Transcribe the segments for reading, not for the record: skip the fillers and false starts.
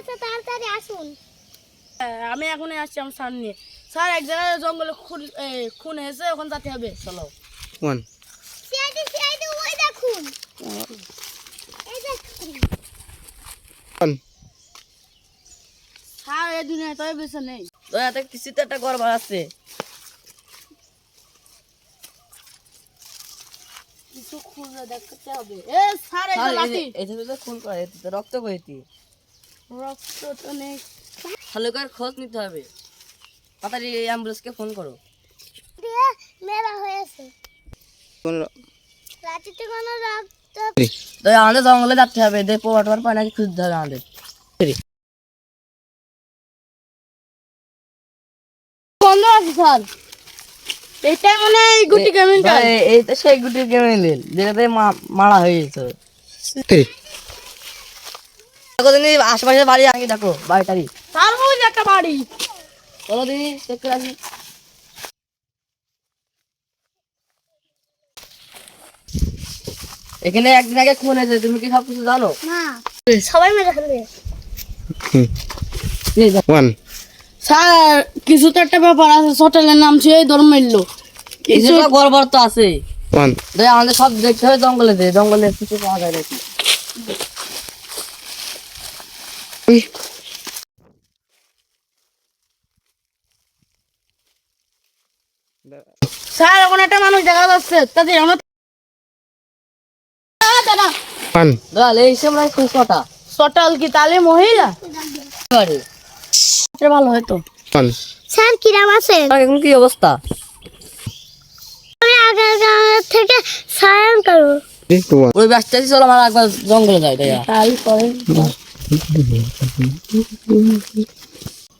আছে তাড়াতাড়ি আসুন। আমি এখনই আসছি আমার স্যার নিয়ে। স্যার এক জায়গায় জঙ্গলে খুন হয়েছে, ওখানে যেতে হবে, চলো। ওয়ান সিআইডি ওই দেখুন, এই দেখুন। স্যার এই দুনিয়ায় তবে বেঁচে নেই। দয়াতে কিছুতে একটা গড়বড় আছে। কিছু খুঁজে দেখতে হবে। এ স্যার এই যে লাঠি। এটা তো খুন করে, এটা তো রক্ত বইতি। রক্ত তো নেই। ভালো করে খোঁজ নিতে হবে। তাড়াতাড়ি অ্যাম্বুলেন্সকে ফোন করো। দিয়ে মেরা হয়েছে, লাঠিতে কোনো রক্ত। দয়া আমাদের জঙ্গলে যাচ্ছে হবে, দেখো অটোর পায় নাকি খুঁজতে হবে আমাদের। বন্ধ আছে স্যার, এটাই মানে এই গুটি কেমিক্যাল। এই তো সেই গুটির কেমিক্যাল যেটাতে মারা হয়ে গেছে। আশেপাশে বাড়ি আগে দেখো, বাড়ি টাড়ি। স্যার ওই যে একটা বাড়ি। চলো দিদি চেক করে আসি। এখানে একদিন আগে খুন হয়েছে, তুমি কি সব কিছু জানো? না, সবাই মেরে ফেলবে। ওয়ান স্যার কিছু তো একটা ব্যাপার আছে, হোটেলের নাম ছিল ধর্ম মারলো। কিছুটা গড়বড় তো আছে। ওয়ান দয়া আমাদের সব দেখতে হবে জঙ্গলে, জঙ্গলে কিছু পাওয়া যায় নাকি। স্যার ওখানে একটা মানুষ দেখা যাচ্ছে, তাদের আমরা ওয়ান দয়া এই হিসেবে নয় খুব কটা সটাল কি তাহলে মহিলা বাড়ি। এটা ভালো হয়তো। ওয়ান স্যার কিরাম আছেন? এখন কি অবস্থা? আমি আগের গাঁও থেকে সায়ন করো। ওয়ান ওই ব্যস্ত আছি, চলো আমার একবার জঙ্গলে যাই। দয়া তাহলে পরে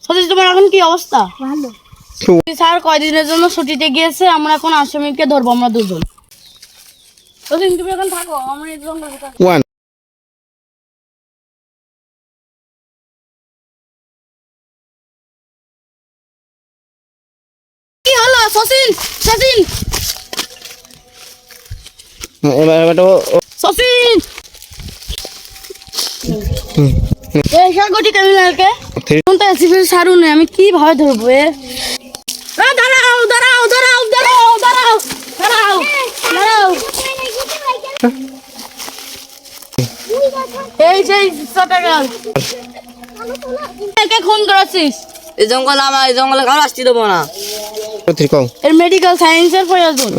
সতীশ তোমার এখন কি অবস্থা? ভালো। স্যার কয়দিনের জন্য ছুটিতে গিয়েছে, আমরা এখন আসামিকে ধরবো, আমরা দুজন। সতীশ তুমি এখন থাকো, আমরা এই জঙ্গলে থাকো। ওয়ান কি হলো সচিন? সচিন এবার সচিন এই সাগরটি ক্রিমিনালকে কোনটা এসিপি সারুনে আমি কিভাবে ধরবো? দাঁড়াও দাঁড়াও দাঁড়াও দাঁড়াও দাঁড়াও দাঁড়াও দাঁড়াও, এই সেই সটাগাল কে খুন করেছিস? এই জঙ্গলে আমার, এই জঙ্গলে কারো আসতে দেবো না। কও এর মেডিকেল সায়েন্সের প্রয়োজন।